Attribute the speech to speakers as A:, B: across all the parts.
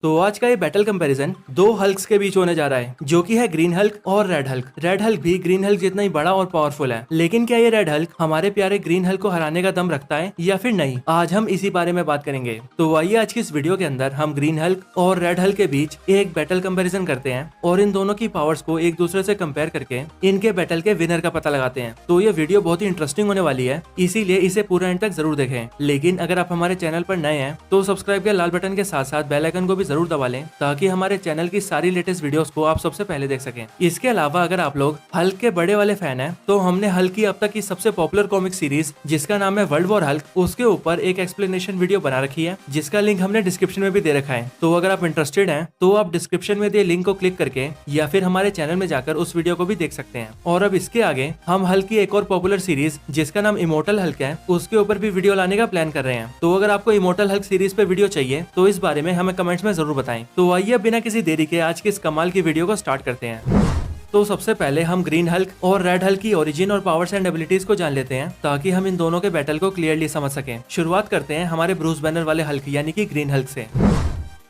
A: तो आज का ये बैटल कंपैरिजन दो हल्क्स के बीच होने जा रहा है, जो कि है ग्रीन हल्क और रेड हल्क। रेड हल्क भी ग्रीन हल्क जितना ही बड़ा और पावरफुल है, लेकिन क्या ये रेड हल्क हमारे प्यारे ग्रीन हल्क को हराने का दम रखता है या फिर नहीं? आज हम इसी बारे में बात करेंगे। तो आइए आज की इस वीडियो के अंदर हम ग्रीन हल्क और रेड हल्क के बीच एक बैटल कंपैरिजन करते हैं और इन दोनों की पावर्स को एक दूसरे से कंपेयर करके इनके बैटल के विनर का पता लगाते हैं। तो ये वीडियो बहुत ही इंटरेस्टिंग होने वाली है, इसीलिए इसे पूरा एंड तक जरूर देखें। लेकिन अगर आप हमारे चैनल पर नए हैं तो सब्सक्राइब के लाल बटन के साथ साथ बेल आइकन को भी जरूर दबा लें, ताकि हमारे चैनल की सारी लेटेस्ट वीडियोस को आप सबसे पहले देख सकें। इसके अलावा अगर आप लोग हल्क के बड़े वाले फैन हैं तो हमने हल्क की अब तक की सबसे पॉपुलर कॉमिक सीरीज जिसका नाम है वर्ल्ड वॉर हल्क, उसके ऊपर एक एक्सप्लेनेशन वीडियो बना रखी है, जिसका लिंक हमने डिस्क्रिप्शन में भी दे रखा है। तो अगर आप इंटरेस्टेड हैं तो आप डिस्क्रिप्शन में दिए लिंक को क्लिक करके या फिर हमारे चैनल में जाकर उस वीडियो को भी देख सकते हैं। और अब इसके आगे हम हल्क की एक और पॉपुलर सीरीज जिसका नाम इमोर्टल हल्क है, उसके ऊपर भी वीडियो लाने का प्लान कर रहे हैं। तो अगर आपको इमोर्टल हल्क सीरीज पे वीडियो चाहिए तो इस बारे में हमें कमेंट्स में जरूर बताएं। तो आइए बिना किसी देरी के आज की इस कमाल की वीडियो को स्टार्ट करते हैं। तो सबसे पहले हम ग्रीन हल्क और रेड हल्क की ओरिजिन और पावर्स एंड एबिलिटीज को जान लेते हैं, ताकि हम इन दोनों के बैटल को क्लियरली समझ सकें। शुरुआत करते हैं हमारे ब्रूस बैनर वाले हल्क यानी कि ग्रीन हल्क से।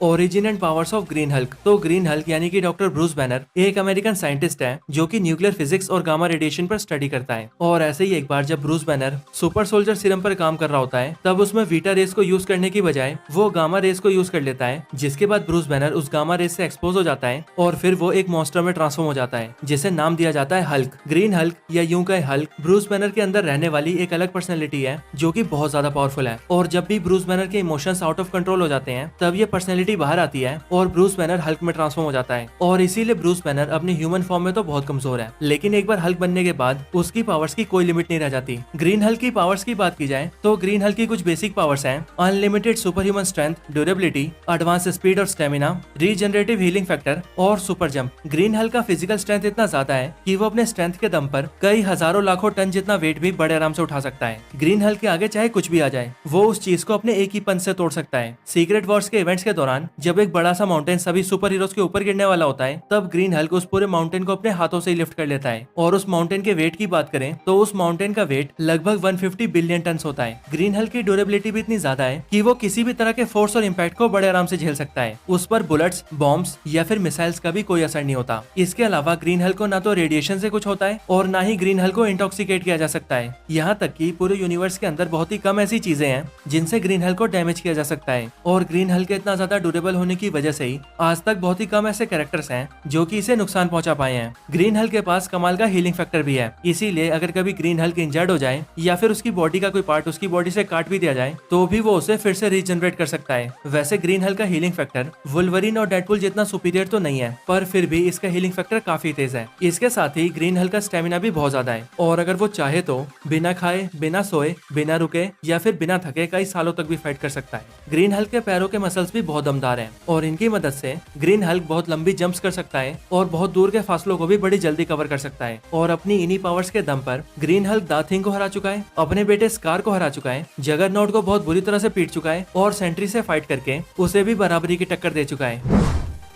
A: Origin and powers of green Hulk. तो ग्रीन हल्क यानी कि डॉक्टर ब्रूस बैनर एक अमेरिकन साइंटिस्ट है जो कि न्यूक्लियर फिजिक्स और गामा रेडिएशन पर स्टडी करता है। और ऐसे ही एक बार जब Bruce banner super soldier serum पर काम कर रहा होता है, तब उसमें वीटा रेस को यूज करने की बजाय वो गामा रेस को यूज कर लेता है, जिसके बाद ब्रूस बैनर उस गामा रेस से एक्सपोज हो जाता है और फिर वो एक मॉन्स्टर में ट्रांसफॉर्म हो जाता है, जिसे नाम दिया जाता है हल्क। ग्रीन हल्क या यूं कहे हल्क ब्रूस बैनर के अंदर रहने वाली एक अलग पर्सनैलिटी है जो कि बहुत ज्यादा पावरफुल है। और जब भी ब्रूस बैनर के इमोशंस आउट ऑफ कंट्रोल हो जाते हैं, तब ये पर्सनैलिटी बाहर आती है और ब्रूस बैनर हल्क में ट्रांसफॉर्म हो जाता है। और इसीलिए ब्रूस बैनर अपनी ह्यूमन फॉर्म में तो बहुत कमजोर है, लेकिन एक बार हल्क बनने के बाद उसकी पावर्स की कोई लिमिट नहीं रह जाती। ग्रीन हल्क की पावर्स की बात की जाए तो ग्रीन हल्क की कुछ बेसिक पावर्स हैं: unlimited super human strength, durability, advance speed और स्टेमिना, रीजनरेटिव हीलिंग फैक्टर और सुपर जंप। ग्रीन हल्क का फिजिकल स्ट्रेंथ इतना ज्यादा है कि वो अपने स्ट्रेंथ के दम पर कई हजारों लाखों टन जितना वेट भी बड़े आराम से उठा सकता है। ग्रीन हल्क के आगे चाहे कुछ भी आ जाए, वो उस चीज को अपने एक ही पंच से तोड़ सकता है। सीक्रेट वॉर्स के इवेंट्स के दौरान जब एक बड़ा सा माउंटेन सभी सुपर हीरोज के ऊपर गिरने वाला होता है, तब ग्रीन हल्क उस पूरे माउंटेन को अपने हाथों से ही लिफ्ट कर लेता है। और उस माउंटेन के वेट की बात करें तो उस माउंटेन का वेट लगभग 150 बिलियन टन होता है। ग्रीन हल्क की ड्यूरेबिलिटी भी इतनी ज्यादा है कि वो किसी भी तरह के फोर्स और इम्पैक्ट को बड़े आराम से झेल सकता है। उस पर बुलेट्स, बॉम्ब्स या फिर मिसाइल्स का भी कोई असर नहीं होता। इसके अलावा ग्रीन हल्क को ना तो रेडिएशन से कुछ होता है और ना ही ग्रीन हल्क को इंटॉक्सिकेट किया जा सकता है। यहाँ तक कि पूरे यूनिवर्स के अंदर बहुत ही कम ऐसी चीजें हैं जिनसे ग्रीन हल्क को डैमेज किया जा सकता है। और ग्रीन हल्क के इतना ज्यादा ड्यूरेबल होने की वजह से ही आज तक बहुत ही कम ऐसे कैरेक्टर्स हैं जो कि इसे नुकसान पहुंचा पाए हैं। ग्रीन हल्क के पास कमाल का हीलिंग फैक्टर भी है, इसीलिए अगर कभी ग्रीन हल्क इंजर्ड हो जाए या फिर उसकी बॉडी का कोई पार्ट उसकी बॉडी से काट भी दिया जाए, तो भी वो उसे फिर से रीजनरेट कर सकता है। वैसे ग्रीन हल्क का हीलिंग फैक्टर वुल्वरीन और डेडपूल जितना सुपीरियर तो नहीं है, पर फिर भी इसका हीलिंग फैक्टर काफी तेज है। इसके साथ ही ग्रीन हल्क का स्टेमिना भी बहुत ज्यादा है, और अगर वो चाहे तो बिना खाए, बिना सोए, बिना रुके या फिर बिना थके कई सालों तक भी फाइट कर सकता है। ग्रीन हल्क के पैरों के मसल्स भी बहुत दमदार हैं और इनकी मदद से ग्रीन हल्क बहुत लंबी जंप्स कर सकता है और बहुत दूर के फासलों को भी बड़ी जल्दी कवर कर सकता है। और अपनी इन्हीं पावर्स के दम पर ग्रीन हल्क द थिंग को हरा चुका है, अपने बेटे स्कार को हरा चुका है, जगरनॉट को बहुत बुरी तरह से पीट चुका है और सेंट्री से फाइट करके उसे भी बराबरी की टक्कर दे चुका है।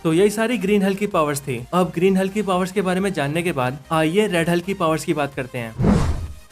A: तो यही सारी ग्रीन हल्क की पावर्स थी। अब ग्रीन हल्क की पावर्स के बारे में जानने के बाद आइए रेड हल्क की पावर्स की बात करते हैं।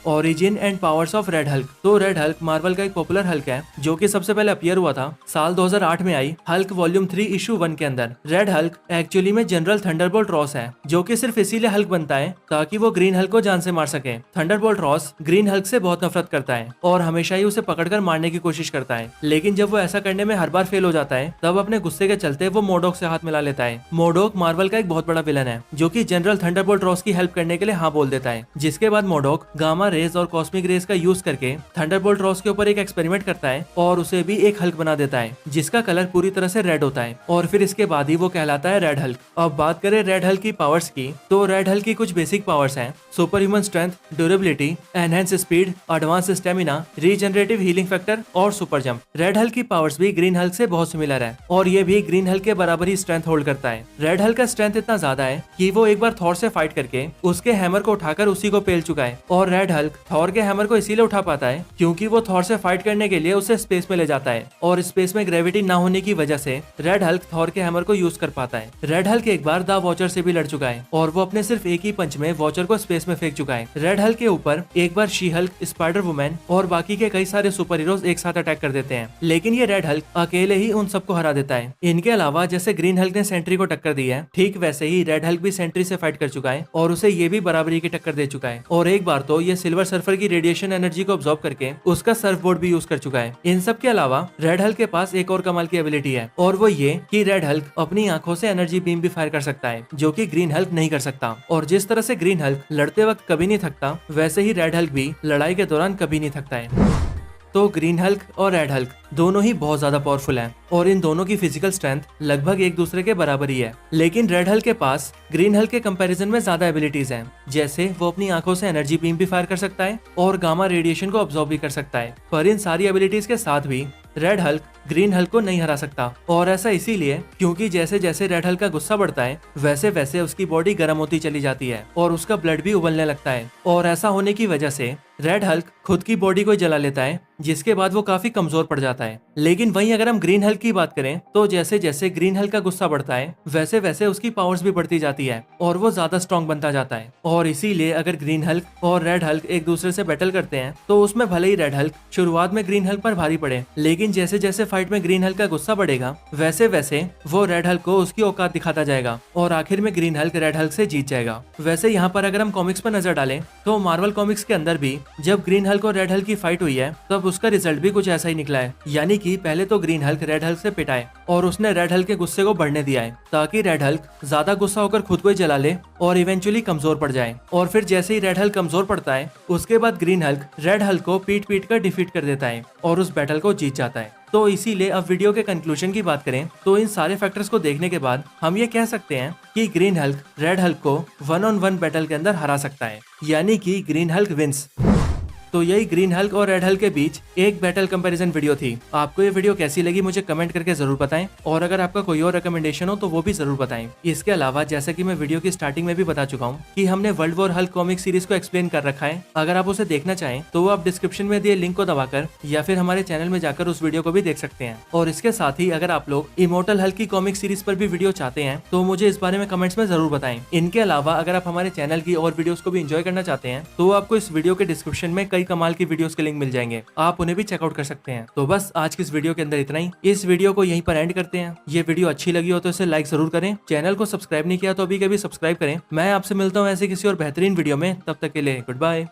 A: Origin and powers of red Hulk. तो रेड हल्क मार्वल का एक पॉपुलर हल्क है जो कि सबसे पहले अपीयर हुआ था साल 2008 में आई हल्क वॉल्यूम 3 इशू 1 के अंदर। रेड हल्क एक्चुअली में जनरल थंडरबोल्ट रॉस है, जो कि सिर्फ इसीलिए हल्क बनता है ताकि वो ग्रीन हल्क को जान से मार सके। थंडरबोल्ट रॉस ग्रीन हल्क से बहुत नफरत करता है और हमेशा ही उसे पकड़कर मारने की कोशिश करता है, लेकिन जब वो ऐसा करने में हर बार फेल हो जाता है, तब अपने गुस्से के चलते वो मोडोक से हाथ मिला लेता है। मोडोक मार्वल का एक बहुत बड़ा विलन है जो कि जनरल थंडरबोल्ट रॉस की हेल्प करने के लिए हाँ बोल देता है। जिसके बाद मोडोक गामा रेज और कॉस्मिक का यूज करके थंडरबोल्ट रॉस के ऊपर एक एक्सपेरिमेंट करता है और उसे भी एक हल्क बना देता है, जिसका कलर पूरी तरह से रेड होता है और फिर इसके बाद ही वो कहलाता है रेड हल्क। अब बात करें रेड हल्क की पावर्स की, तो रेड हल्क की कुछ बेसिक पावर्स हैं: super human strength, durability, enhance speed, advance stamina, regenerative healing factor और सुपर जंप। रेड हल्क की पावर्स भी ग्रीन हल्क से बहुत सिमिलर है और ये भी ग्रीन हल्क के बराबर ही स्ट्रेंथ होल्ड करता है। रेड हल्क का स्ट्रेंथ इतना ज्यादा है कि वो एक बार थॉर से फाइट करके उसके हैमर को उठाकर उसी को पेल चुका है। और रेड हल्क हल्क थॉर के हैमर को इसीलिए उठा पाता है क्योंकि वो थॉर से फाइट करने के लिए उसे स्पेस में ले जाता है और स्पेस में ग्रेविटी ना होने की वजह से रेड हल्क थॉर के हैमर को यूज कर पाता है। रेड हल्क एक बार द वॉचर से भी लड़ चुका है और वो अपने सिर्फ एक ही पंच में वॉचर को स्पेस में फेंक चुका है। रेड हल्क के ऊपर एक बार शी हल्क, स्पाइडर वुमन और बाकी के कई सारे सुपर हीरोज एक साथ अटैक कर देते हैं, लेकिन ये रेड हल्क अकेले ही उन सबको हरा देता है। इनके अलावा जैसे ग्रीन हल्क ने सेंट्री को टक्कर दी है, ठीक वैसे ही रेड हल्क भी सेंट्री से फाइट कर चुका है और उसे ये भी बराबरी की टक्कर दे चुका है। और एक बार तो ये सिल्वर सर्फर की रेडिएशन एनर्जी को ऑब्जॉर्ब करके उसका सर्फ बोर्ड भी यूज कर चुका है। इन सब के अलावा रेड हल्क के पास एक और कमाल की एबिलिटी है और वो ये कि रेड हल्क अपनी आंखों से एनर्जी बीम भी फायर कर सकता है, जो कि ग्रीन हल्क नहीं कर सकता। और जिस तरह से ग्रीन हल्क लड़ते वक्त कभी नहीं थकता, वैसे ही रेड हल्क भी लड़ाई के दौरान कभी नहीं थकता है। तो ग्रीन हल्क और रेड हल्क दोनों ही बहुत ज्यादा पावरफुल हैं और इन दोनों की फिजिकल स्ट्रेंथ लगभग एक दूसरे के बराबर ही है, लेकिन रेड हल्क के पास ग्रीन हल्क के कंपैरिजन में ज्यादा एबिलिटीज हैं। जैसे वो अपनी आंखों से एनर्जी बीम भी फायर कर सकता है और गामा रेडिएशन को ऑब्जॉर्ब भी कर सकता है। पर इन सारी एबिलिटीज के साथ भी रेड हल्क ग्रीन हल्क को नहीं हरा सकता, और ऐसा इसीलिए क्योंकि जैसे जैसे रेड हल्क का गुस्सा बढ़ता है वैसे वैसे उसकी बॉडी गर्म होती चली जाती है और उसका ब्लड भी उबलने लगता है। और ऐसा होने की वजह से रेड हल्क खुद की बॉडी को जला लेता है, जिसके बाद वो काफी कमजोर पड़ जाता है। लेकिन वहीं अगर हम ग्रीन हल्क की बात करें तो जैसे जैसे ग्रीन हल्क का गुस्सा बढ़ता है वैसे वैसे उसकी पावर्स भी बढ़ती जाती है और वो ज्यादा स्ट्रॉन्ग बनता जाता है। और इसीलिए अगर ग्रीन हल्क और रेड हल्क एक दूसरे से बैटल करते हैं तो उसमें भले ही रेड हल्क शुरुआत में ग्रीन हल्क पर भारी पड़े, लेकिन जैसे जैसे फाइट में ग्रीन हल्क का गुस्सा बढ़ेगा वैसे वैसे वो रेड हल्क को उसकी औकात दिखाता जाएगा और आखिर में ग्रीन हल्क रेड हल्क से जीत जाएगा। वैसे यहाँ पर अगर हम कॉमिक्स पर नजर डालें तो मार्वल कॉमिक्स के अंदर भी जब ग्रीन हल्क और रेड हल्क की फाइट हुई है तब उसका रिजल्ट भी कुछ ऐसा ही निकला है, यानी कि पहले तो ग्रीन हल्क रेड हल्क से पिटाए और उसने रेड हल्क के गुस्से को बढ़ने दिया है ताकि रेड हल्क ज्यादा गुस्सा होकर खुद को ही जला ले और इवेंचुअली कमजोर पड़ जाए। और फिर जैसे ही रेड हल्क कमजोर पड़ता है उसके बाद ग्रीन हल्क रेड हल्क को पीट पीट कर डिफीट कर देता है और उस बैटल को जीत जाता है। तो इसीलिए अब वीडियो के कंक्लूजन की बात करें तो इन सारे फैक्टर्स को देखने के बाद हम ये कह सकते हैं कि ग्रीन हल्क रेड हल्क को 1-on-1 बैटल के अंदर हरा सकता है, यानी कि ग्रीन हल्क विंस। तो यही ग्रीन हल्क और रेड हल्क के बीच एक बैटल कंपैरिजन वीडियो थी। आपको ये वीडियो कैसी लगी मुझे कमेंट करके जरूर बताएं और अगर आपका कोई और रिकमेंडेशन हो तो वो भी जरूर बताएं। इसके अलावा जैसा कि मैं वीडियो की स्टार्टिंग में भी बता चुका हूँ कि हमने world war Hulk comic series को एक्सप्लेन कर रखा है। अगर आप उसे देखना चाहें तो वो आप डिस्क्रिप्शन में दिए लिंक को दबाकर या फिर हमारे चैनल में जाकर उस वीडियो को भी देख सकते हैं। और इसके साथ ही अगर आप लोग इमोर्टल हल्क की कॉमिक सीरीज पर भी वीडियो चाहते हैं तो मुझे इस बारे में कमेंट्स में जरूर बताएं। इनके अलावा अगर आप हमारे चैनल की और वीडियोस को भी एंजॉय करना चाहते हैं तो आपको इस वीडियो के डिस्क्रिप्शन में कई कमाल की वीडियोस के लिंक मिल जाएंगे, आप उन्हें भी चेकआउट कर सकते हैं। तो बस आज की इस वीडियो के अंदर इतना ही। इस वीडियो को यहीं पर एंड करते हैं। ये वीडियो अच्छी लगी हो तो इसे लाइक जरूर करें, चैनल को सब्सक्राइब नहीं किया तो अभी कभी सब्सक्राइब करें। मैं आपसे मिलता हूँ ऐसे किसी और बेहतरीन वीडियो में, तब तक के लिए गुड बाय।